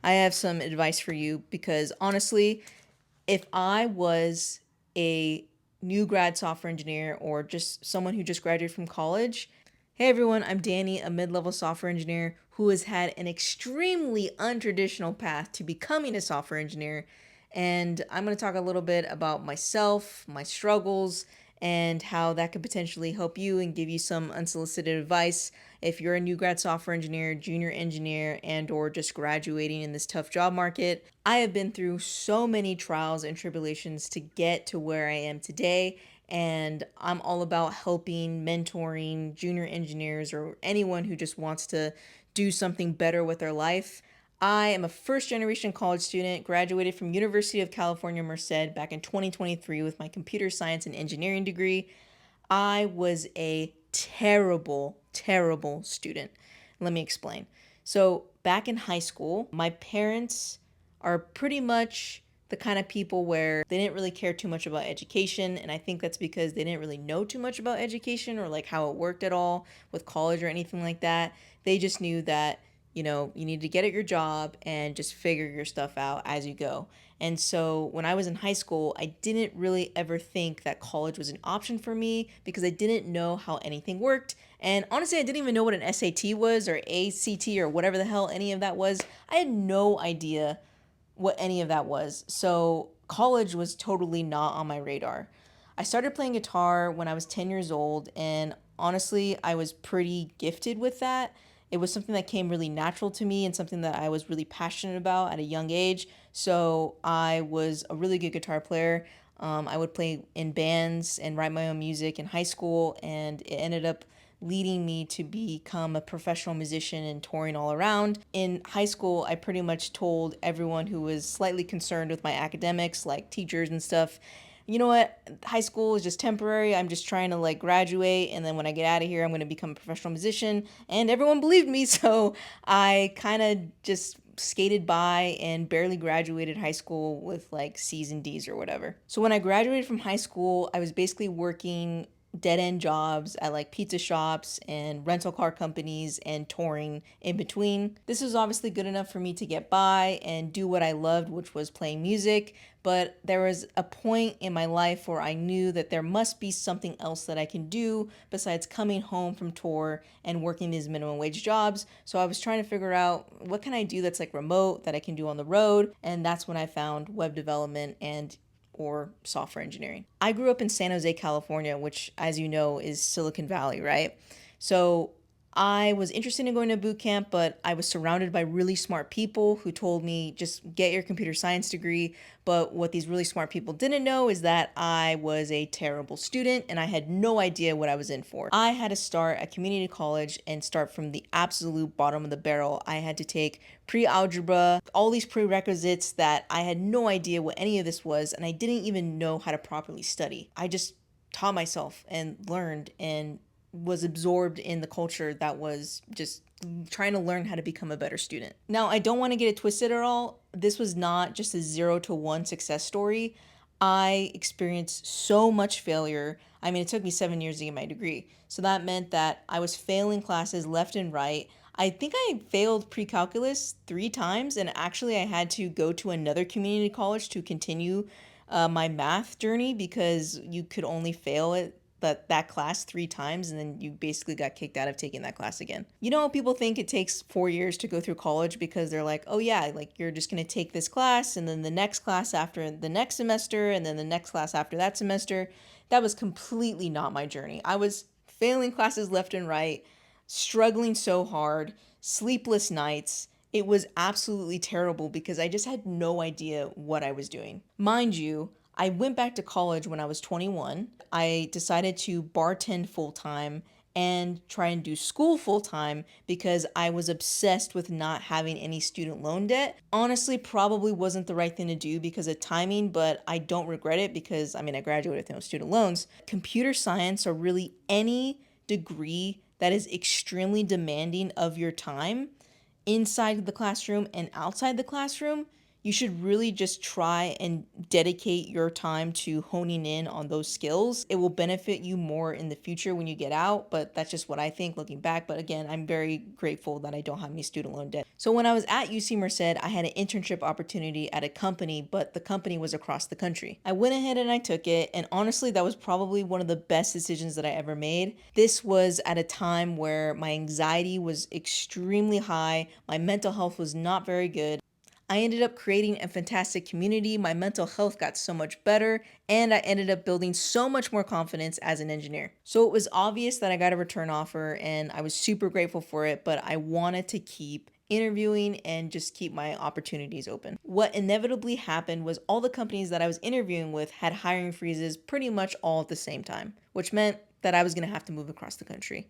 I have some advice for you because honestly, if I was a new grad software engineer or just someone who just graduated from college, hey everyone, I'm Danny, a mid level software engineer who has had an extremely untraditional path to becoming a software engineer. And I'm going to talk a little bit about myself, my struggles, and how that could potentially help you and give you some unsolicited advice if you're a new grad software engineer, junior engineer, and or just graduating in this tough job market. I have been through so many trials and tribulations to get to where I am today, and I'm all about helping, mentoring junior engineers or anyone who just wants to do something better with their life. I am a first generation college student, graduated from University of California, Merced back in 2023 with my computer science and engineering degree. I was a terrible, terrible student. Let me explain. So, back in high school, my parents are pretty much the kind of people where they didn't really care too much about education. And I think that's because they didn't really know too much about education or like how it worked at all with college or anything like that. They just knew that, you need to get at your job and just figure your stuff out as you go. And so when I was in high school, I didn't really ever think that college was an option for me because I didn't know how anything worked. And honestly, I didn't even know what an SAT was or ACT or whatever the hell any of that was. I had no idea what any of that was. So college was totally not on my radar. I started playing guitar when I was 10 years old, and honestly, I was pretty gifted with that. It was something that came really natural to me and something that I was really passionate about at a young age. So I was a really good guitar player. I would play in bands and write my own music in high school, and it ended up leading me to become a professional musician and touring all around. In high school, I pretty much told everyone who was slightly concerned with my academics, like teachers and stuff, you know what, high school is just temporary. I'm just trying to like graduate, and then when I get out of here, I'm going to become a professional musician. And everyone believed me, so I kind of just skated by and barely graduated high school with like C's and D's or whatever. So when I graduated from high school, I was basically working dead end jobs at like pizza shops and rental car companies and touring in between. This was obviously good enough for me to get by and do what I loved, which was playing music. But there was a point in my life where I knew that there must be something else that I can do besides coming home from tour and working these minimum wage jobs. So I was trying to figure out what can I do that's like remote that I can do on the road. And that's when I found web development and or software engineering. I grew up in San Jose, California, which, as you know, is Silicon Valley, right? So I was interested in going to boot camp, but I was surrounded by really smart people who told me just get your computer science degree. But what these really smart people didn't know is that I was a terrible student and I had no idea what I was in for. I had to start at community college and start from the absolute bottom of the barrel. I had to take pre-algebra, all these prerequisites that I had no idea what any of this was, and I didn't even know how to properly study. I just taught myself and learned and was absorbed in the culture that was just trying to learn how to become a better student. Now, I don't want to get it twisted at all. This was not just a 0 to 1 success story. I experienced so much failure. I mean, it took me 7 years to get my degree. So that meant that I was failing classes left and right. I think I failed pre-calculus 3 times, and actually I had to go to another community college to continue my math journey because you could only fail it that class 3 times and then you basically got kicked out of taking that class again. You know how people think it takes 4 years to go through college because they're like, oh yeah, like you're just gonna take this class and then the next class after the next semester and then the next class after that semester. That was completely not my journey. I was failing classes left and right, struggling so hard, sleepless nights. It was absolutely terrible because I just had no idea what I was doing. Mind you, I went back to college when I was 21. I decided to bartend full time and try and do school full time because I was obsessed with not having any student loan debt. Honestly, probably wasn't the right thing to do because of timing, but I don't regret it because I mean, I graduated with no student loans. Computer science or really any degree that is extremely demanding of your time inside the classroom and outside the classroom, you should really just try and dedicate your time to honing in on those skills. It will benefit you more in the future when you get out, but that's just what I think looking back. But again, I'm very grateful that I don't have any student loan debt. So when I was at UC Merced, I had an internship opportunity at a company, but the company was across the country. I went ahead and I took it, and honestly, that was probably one of the best decisions that I ever made. This was at a time where my anxiety was extremely high, my mental health was not very good. I ended up creating a fantastic community. My mental health got so much better, and I ended up building so much more confidence as an engineer. So it was obvious that I got a return offer, and I was super grateful for it, but I wanted to keep interviewing and just keep my opportunities open. What inevitably happened was all the companies that I was interviewing with had hiring freezes pretty much all at the same time, which meant that I was going to have to move across the country.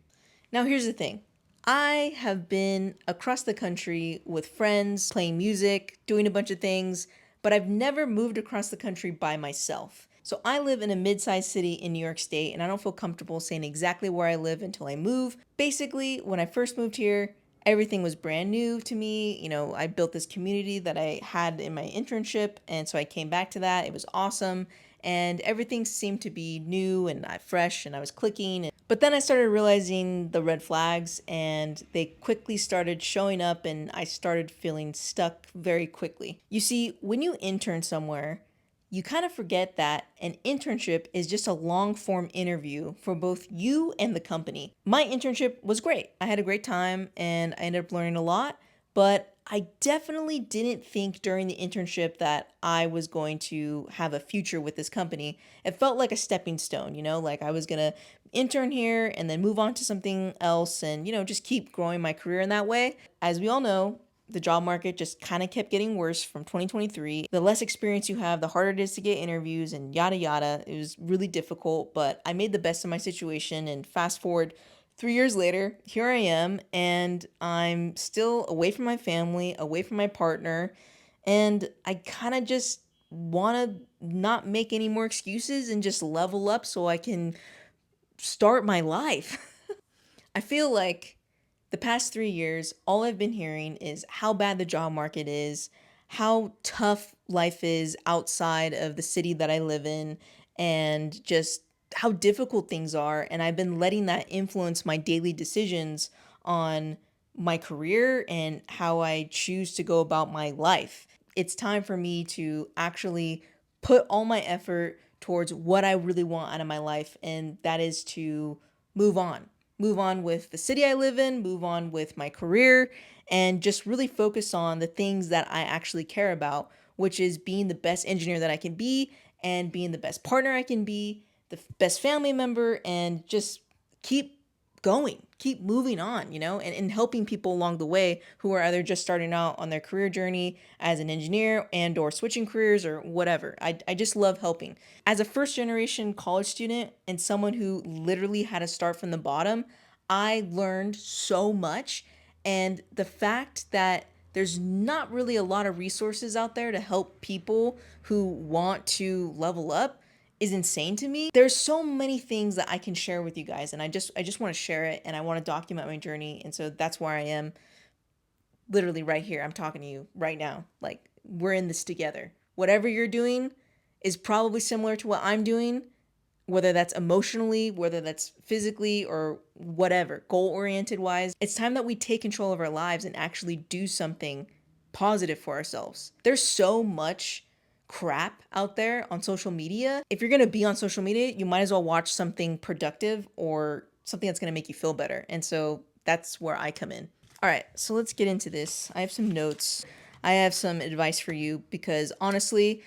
Now, here's the thing. I have been across the country with friends, playing music, doing a bunch of things, but I've never moved across the country by myself. So I live in a mid-sized city in New York State, and I don't feel comfortable saying exactly where I live until I move. Basically, when I first moved here, everything was brand new to me. I built this community that I had in my internship, and so I came back to that. It was awesome, and everything seemed to be new and fresh, and I was clicking. But then I started realizing the red flags, and they quickly started showing up, and I started feeling stuck very quickly. You see, when you intern somewhere, you kind of forget that an internship is just a long form interview for both you and the company. My internship was great. I had a great time and I ended up learning a lot, but I definitely didn't think during the internship that I was going to have a future with this company. It felt like a stepping stone, like I was going to intern here and then move on to something else and, just keep growing my career in that way. As we all know, the job market just kind of kept getting worse from 2023. The less experience you have, the harder it is to get interviews and yada yada. It was really difficult, but I made the best of my situation. And fast forward 3 years later, here I am, and I'm still away from my family, away from my partner, and I kind of just want to not make any more excuses and just level up so I can start my life. I feel like the past 3 years, all I've been hearing is how bad the job market is, how tough life is outside of the city that I live in, and just how difficult things are. And I've been letting that influence my daily decisions on my career and how I choose to go about my life. It's time for me to actually put all my effort towards what I really want out of my life, and that is to move on. Move on with the city I live in, move on with my career, and just really focus on the things that I actually care about, which is being the best engineer that I can be and being the best partner I can be, the best family member, and just keep going, keep moving on, and helping people along the way who are either just starting out on their career journey as an engineer and or switching careers or whatever. I just love helping. As a first generation college student and someone who literally had to start from the bottom, I learned so much. And the fact that there's not really a lot of resources out there to help people who want to level up is insane to me. There's so many things that I can share with you guys, and I just want to share it, and I want to document my journey. And so that's where I am, literally right here. I'm talking to you right now. Like, we're in this together. Whatever you're doing is probably similar to what I'm doing, whether that's emotionally, whether that's physically, or whatever, goal oriented wise. It's time that we take control of our lives and actually do something positive for ourselves. There's so much crap out there on social media. If you're going to be on social media, you might as well watch something productive or something that's going to make you feel better. And so that's where I come in. All right, so let's get into this. I have some notes. I have some advice for you because honestly,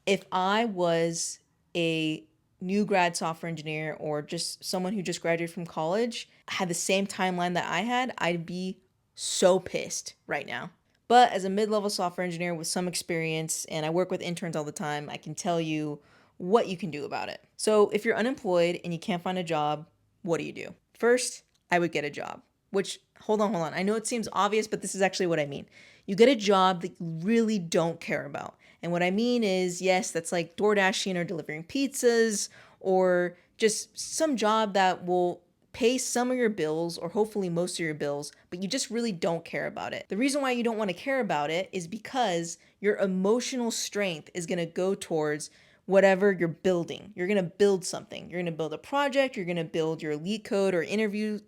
if I was a new grad software engineer or just someone who just graduated from college, had the same timeline that I had, I'd be so pissed right now. But as a mid-level software engineer with some experience, and I work with interns all the time, I can tell you what you can do about it. So if you're unemployed and you can't find a job, what do you do? First, I would get a job, which, hold on. I know it seems obvious, but this is actually what I mean. You get a job that you really don't care about. And what I mean is, yes, that's like door dashing or delivering pizzas or just some job that will pay some of your bills or hopefully most of your bills, but you just really don't care about it. The reason why you don't want to care about it is because your emotional strength is going to go towards whatever you're building. You're going to build something. You're going to build a project, you're going to build your lead code or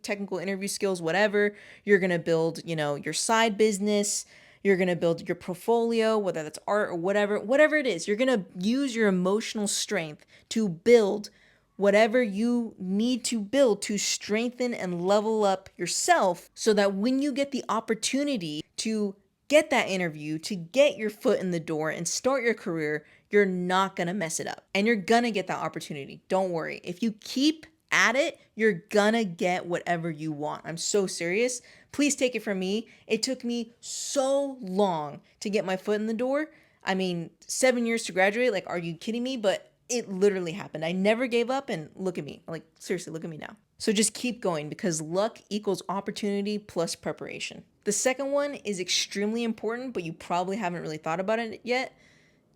technical interview skills, whatever. You're going to build, your side business. You're going to build your portfolio, whether that's art or whatever it is. You're going to use your emotional strength to build whatever you need to build to strengthen and level up yourself so that when you get the opportunity to get that interview, to get your foot in the door and start your career, you're not gonna mess it up. And you're gonna get that opportunity. Don't worry. If you keep at it, you're gonna get whatever you want. I'm so serious. Please take it from me. It took me so long to get my foot in the door. I mean, 7 years to graduate. Like, are you kidding me? But it literally happened. I never gave up, and look at me. Like, seriously, look at me now. So just keep going because luck equals opportunity plus preparation. The second one is extremely important, but you probably haven't really thought about it yet.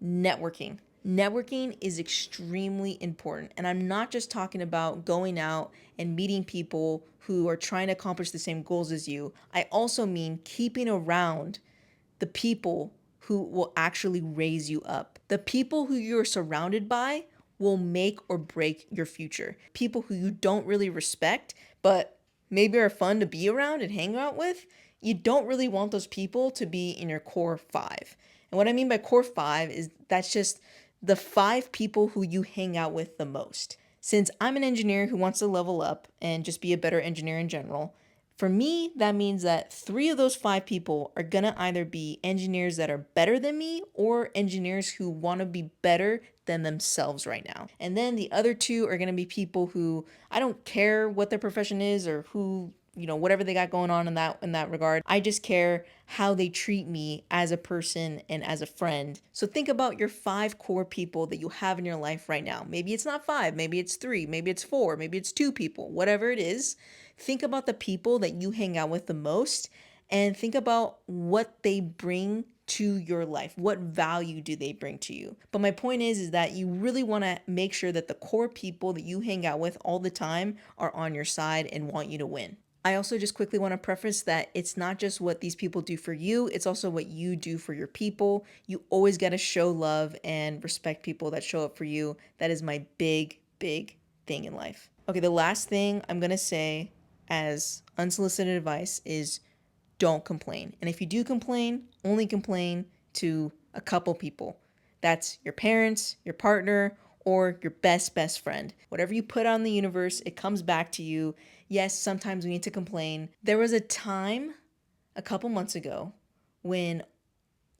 Networking. Networking is extremely important. And I'm not just talking about going out and meeting people who are trying to accomplish the same goals as you. I also mean keeping around the people who will actually raise you up. The people who you're surrounded by will make or break your future. People who you don't really respect, but maybe are fun to be around and hang out with, you don't really want those people to be in your core five. And what I mean by core five is that's just the 5 people who you hang out with the most. Since I'm an engineer who wants to level up and just be a better engineer in general, for me, that means that 3 of those 5 people are gonna either be engineers that are better than me or engineers who wanna be better than themselves right now. And then the other 2 are gonna be people who I don't care what their profession is or who, whatever they got going on in that regard. I just care how they treat me as a person and as a friend. So think about your 5 core people that you have in your life right now. Maybe it's not 5, maybe it's 3, maybe it's 4, maybe it's 2 people, whatever it is. Think about the people that you hang out with the most and think about what they bring to your life. What value do they bring to you? But my point is that you really want to make sure that the core people that you hang out with all the time are on your side and want you to win. I also just quickly want to preface that it's not just what these people do for you, it's also what you do for your people. You always got to show love and respect people that show up for you. That is my big, big thing in life. Okay, the last thing I'm going to say as unsolicited advice is don't complain. And if you do complain, only complain to a couple people. That's your parents, your partner, or your best friend. Whatever you put on the universe, it comes back to you. Yes, sometimes we need to complain. There was a time a couple months ago when,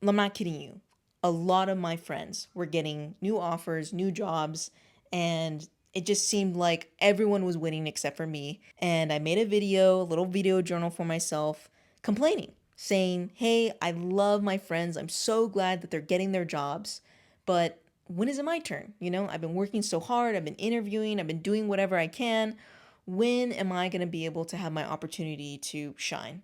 I'm not kidding you, a lot of my friends were getting new offers, new jobs, and it just seemed like everyone was winning except for me. And I made a little video journal for myself, complaining, saying, hey, I love my friends. I'm so glad that they're getting their jobs, but when is it my turn? I've been working so hard. I've been interviewing. I've been doing whatever I can. When am I going to be able to have my opportunity to shine?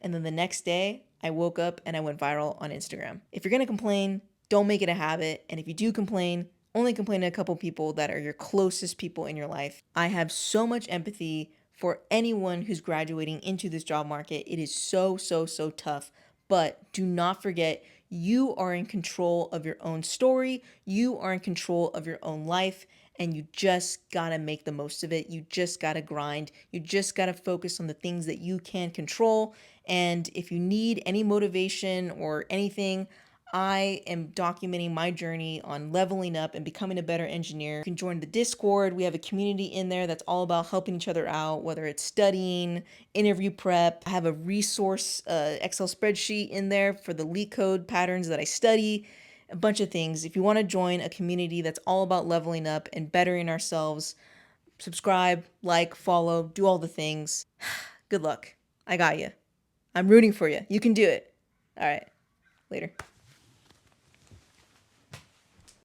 And then the next day, I woke up and I went viral on Instagram. If you're going to complain, don't make it a habit. And if you do complain, only complain to a couple people that are your closest people in your life. I have so much empathy for anyone who's graduating into this job market. It is so, so, so tough. But do not forget, you are in control of your own story. You are in control of your own life. And you just gotta make the most of it. You just gotta grind. You just gotta focus on the things that you can control. And if you need any motivation or anything, I am documenting my journey on leveling up and becoming a better engineer. You can join the Discord. We have a community in there that's all about helping each other out, whether it's studying, interview prep. I have a resource Excel spreadsheet in there for the leak code patterns that I study, a bunch of things. If you want to join a community that's all about leveling up and bettering ourselves, subscribe, like, follow, do all the things. Good luck. I got you. I'm rooting for you. You can do it. All right. Later.